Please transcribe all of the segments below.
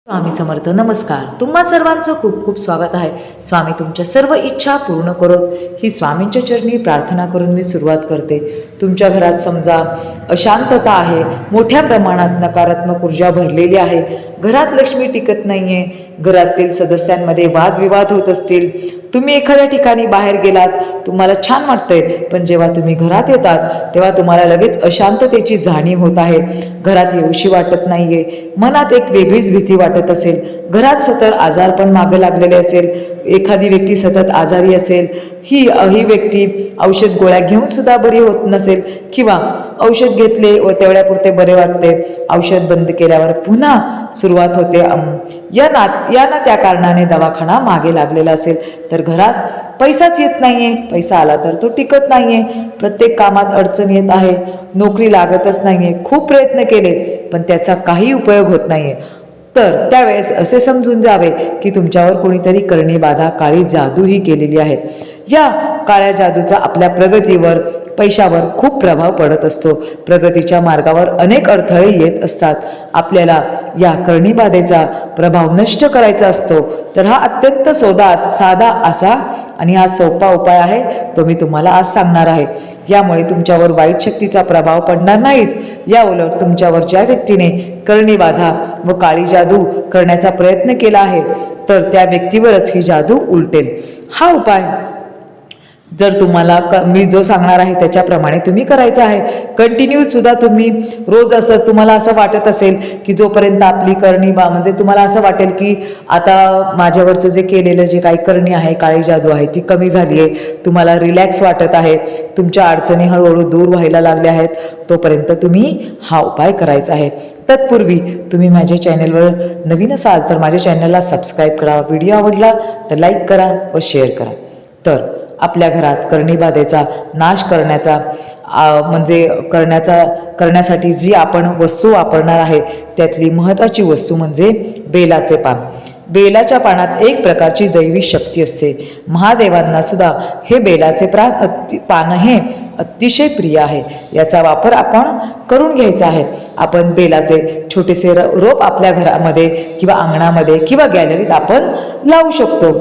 स्वामी समर्थ. नमस्कार. तुम्हा सर्वांचं खूप खूप स्वागत आहे. स्वामी तुमच्या सर्व इच्छा पूर्ण करोत ही स्वामींच्या चरणी प्रार्थना करून मी सुरुवात करते. तुमच्या घरात समजा अशांतता आहे, मोठ्या प्रमाणात नकारात्मक ऊर्जा भरलेली आहे, घरात लक्ष्मी टिकत नाही आहे, घरातील सदस्यांमध्ये वादविवाद होत असतील, तुम्ही एखाद्या ठिकाणी बाहेर गेलात, तुम्हाला छान वाटतंय, पण जेव्हा तुम्ही घरात येतात तेव्हा तुम्हाला लगेच अशांततेची जाणीव होत आहे, घरात येऊशी वाटत नाहीये, मनात एक वेगळीच भीती वाटत असेल, घरात सतत आजारपण मागे लागलेले असेल, एखादी व्यक्ती सतत आजारी असेल, ही व्यक्ती औषध गोळ्या घेऊन सुद्धा बरी होत नसेल, किंवा औषध घेतले व तेवढ्यापुरते बरे वाटते, औषध बंद केल्यावर पुन्हा सुरुवात होते, या ना त्या कारणाने दवाखाना मागे लागलेला असेल, तर घरात पैसाच येत नाहीये, पैसा आला तर तो टिकत नाहीये, प्रत्येक कामात अडचण येत आहे, नोकरी लागतच नाहीये, खूप प्रयत्न केले पण त्याचा काही उपयोग होत नाहीये, तर त्यावेळेस असे समजून जावे की तुमच्यावर कोणीतरी करणी बाधा, काळी जादू ही केलेली आहे. या काळ्या जादूचा आपल्या प्रगतीवर, पैशावर खूप प्रभाव पडत असतो. प्रगतीच्या मार्गावर अनेक अडथळे येत असतात. आपल्याला या करणी बाधेचा प्रभाव नष्ट करायचा असतो, तर हा अत्यंत साधा असा आणि हा सोपा उपाय आहे, तो मी तुम्हाला आज सांगणार आहे. यामुळे तुमच्यावर वाईट शक्तीचा प्रभाव पडणार नाहीच, या उलट तुमच्यावर ज्या व्यक्तीने करणी बाधा व काळी जादू करण्याचा प्रयत्न केला आहे, तर त्या व्यक्तीवरच ही जादू उलटेल. हा उपाय जर तुम्हाला मी जो सांगणार आहे त्याच्याप्रमाणे तुम्ही करायचं आहे. कंटिन्यू सुद्धा तुम्ही रोज असं तुम्हाला असं वाटत असेल की जोपर्यंत आपली करणी म्हणजे तुम्हाला असं वाटेल की आता माझ्यावरचं जे केलेलं जे काही करणी आहे, काळी जादू आहे, ती कमी झाली आहे, तुम्हाला रिलॅक्स वाटत आहे, तुमच्या अडचणी हळूहळू दूर व्हायला लागल्या आहेत, तोपर्यंत तुम्ही हा उपाय करायचा आहे. तत्पूर्वी तुम्ही माझ्या चॅनलवर नवीन असाल तर माझ्या चॅनलला सबस्क्राईब करा, व्हिडिओ आवडला तर लाईक करा व शेअर करा. तर आपल्या घरात करणीबाधेचा नाश करण्यासाठी जी आपण वस्तू वापरणार आहे त्यातली महत्त्वाची वस्तू म्हणजे बेलाचे पान. बेलाच्या पानात एक प्रकारची दैवी शक्ती असते. महादेवांना सुद्धा हे बेलाचे पान हे अतिशय प्रिय आहे. याचा वापर आपण करून घ्यायचा आहे. आपण बेलाचे छोटेसे रोप आपल्या घरामध्ये किंवा अंगणामध्ये किंवा गॅलरीत आपण लावू शकतो.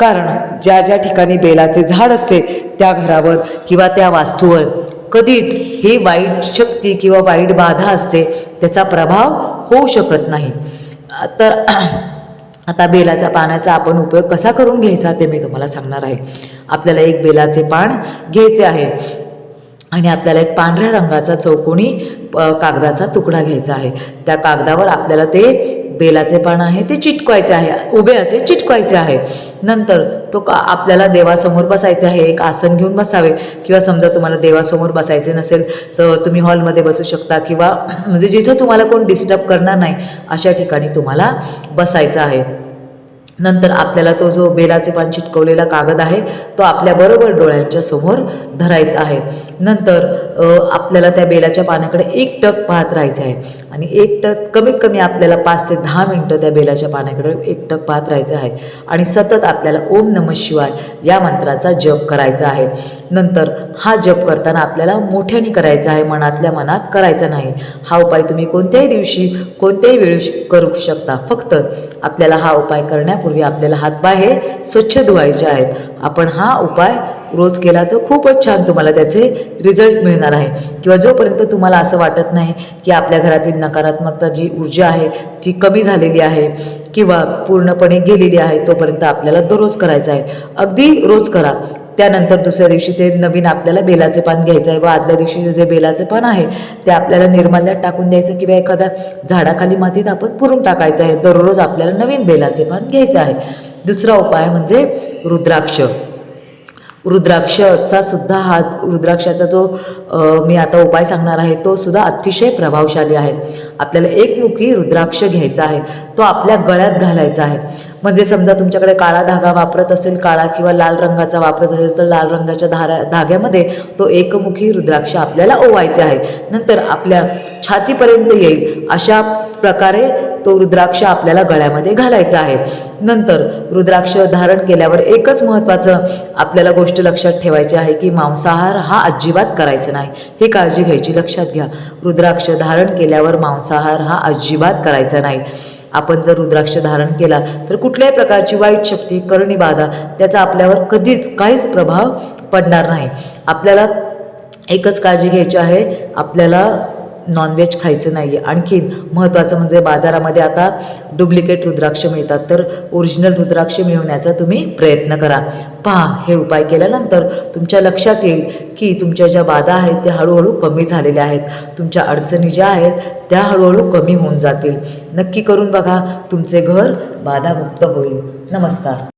कारण ज्या ठिकाणी बेलाचे झाड असते त्या घरावर किंवा त्या वास्तूवर कधीच ही वाईट शक्ती किंवा वाईट बाधा असते त्याचा प्रभाव होऊ शकत नाही. तर आता बेलाच्या पानाचा आपण उपयोग कसा करून घ्यायचा ते मी तुम्हाला सांगणार आहे. आपल्याला एक बेलाचे पान घ्यायचे आहे आणि आपल्याला एक पांढऱ्या रंगाचा चौकोनी कागदाचा तुकडा घ्यायचा आहे. त्या कागदावर आपल्याला ते बेलाचे पान आहे ते चिटकवायचे आहे, उभे असे चिटकवायचे आहे. नंतर आपल्याला देवासमोर बसायचे आहे. एक आसन घेऊन बसावे, किंवा समजा तुम्हाला देवासमोर बसायचे नसेल तर तुम्ही हॉलमध्ये बसू शकता, किंवा म्हणजे जिथं तुम्हाला कोण डिस्टर्ब करणार नाही अशा ठिकाणी तुम्हाला बसायचं आहे. नंतर आपल्याला तो जो बेलाचे पान चिटकवलेला कागद आहे तो आपल्या बरोबर डोळ्यांच्या समोर धरायचा आहे. नंतर आपल्याला त्या बेलाच्या पानाकडे एकटक पाहत राहायचं आहे आणि कमीत कमी आपल्याला 5 ते 10 मिनटं त्या बेलाच्या पानाकडे एकटक पाहत राहायचं आहे आणि सतत आपल्याला ओम नमः शिवाय या मंत्राचा जप करायचा आहे. नंतर हा जप करताना आपल्याला मोठ्याने करायचा आहे, मनातल्या मनात करायचा नाही. हा उपाय तुम्ही कोणत्याही दिवशी कोणत्याही वेळी करू शकता. फक्त आपल्याला हा उपाय करण्यापूर्वी आपल्याला हातपाय हे स्वच्छ धुवायचे आहेत. आपण हा उपाय रोज केला तर खूपच छान तुम्हाला त्याचे रिझल्ट मिळणार आहे. किंवा जोपर्यंत तुम्हाला असं वाटत नाही की आपल्या घरातील नकारात्मकता जी ऊर्जा आहे ती कमी झालेली आहे किंवा पूर्णपणे गेलेली आहे, तोपर्यंत आपल्याला दररोज करायचं आहे. अगदी रोज करा. त्यानंतर दुसऱ्या दिवशी ते नवीन आपल्याला बेलाचे पान घ्यायचं आहे व आदल्या दिवशी जे बेलाचे पान आहे ते आपल्याला निर्माल्यात टाकून द्यायचं किंवा एखाद्या झाडाखाली मातीत आपण पुरून टाकायचं आहे. दररोज आपल्याला नवीन बेलाचे पान घ्यायचे आहे. दुसरा उपाय म्हणजे रुद्राक्ष. रुद्राक्षाचा जो मी आता उपाय सांगणार आहे तो सुद्धा अतिशय प्रभावशाली आहे. आपल्याला एकमुखी रुद्राक्ष घ्यायचा आहे, तो आपल्या गळ्यात घालायचा आहे. म्हणजे समजा तुमच्याकडे काळा धागा वापरत असेल, काळा किंवा लाल रंगाचा वापरत असेल तर लाल रंगाच्या धाग्यामध्ये तो एकमुखी रुद्राक्ष आपल्याला ओवायचे आहे. नंतर आपल्या छातीपर्यंत येईल अशा प्रकारे तो रुद्राक्ष आपल्याला गळ्यामध्ये घालायचा आहे. नंतर रुद्राक्ष धारण केल्यावर एकच महत्त्वाचं आपल्याला गोष्ट लक्षात ठेवायची आहे की मांसाहार हा अजिबात करायचा नाही. ही काळजी घ्यायची, लक्षात घ्या. रुद्राक्ष धारण केल्यावर मांसाहार हा अजिबात करायचा नाही. आपण जर रुद्राक्ष धारण केला तर कुठल्याही प्रकारची वाईट शक्ती, करणी बाधा त्याचा आपल्यावर कधीच काहीच प्रभाव पडणार नाही. आपल्याला एकच काळजी घ्यायची आहे, आपल्याला नॉनव्हेज खायचं नाही आहे. आणखीन महत्त्वाचं म्हणजे बाजारामध्ये आता डुप्लिकेट रुद्राक्ष मिळतात, तर ओरिजिनल रुद्राक्ष मिळवण्याचा तुम्ही प्रयत्न करा. पहा, हे उपाय केल्यानंतर तुमच्या लक्षात येईल की तुमच्या ज्या बाधा आहेत त्या हळूहळू कमी झालेल्या आहेत, तुमच्या अडचणी ज्या आहेत त्या हळूहळू कमी होऊन जातील. नक्की करून बघा, तुमचे घर बाधामुक्त होईल. नमस्कार.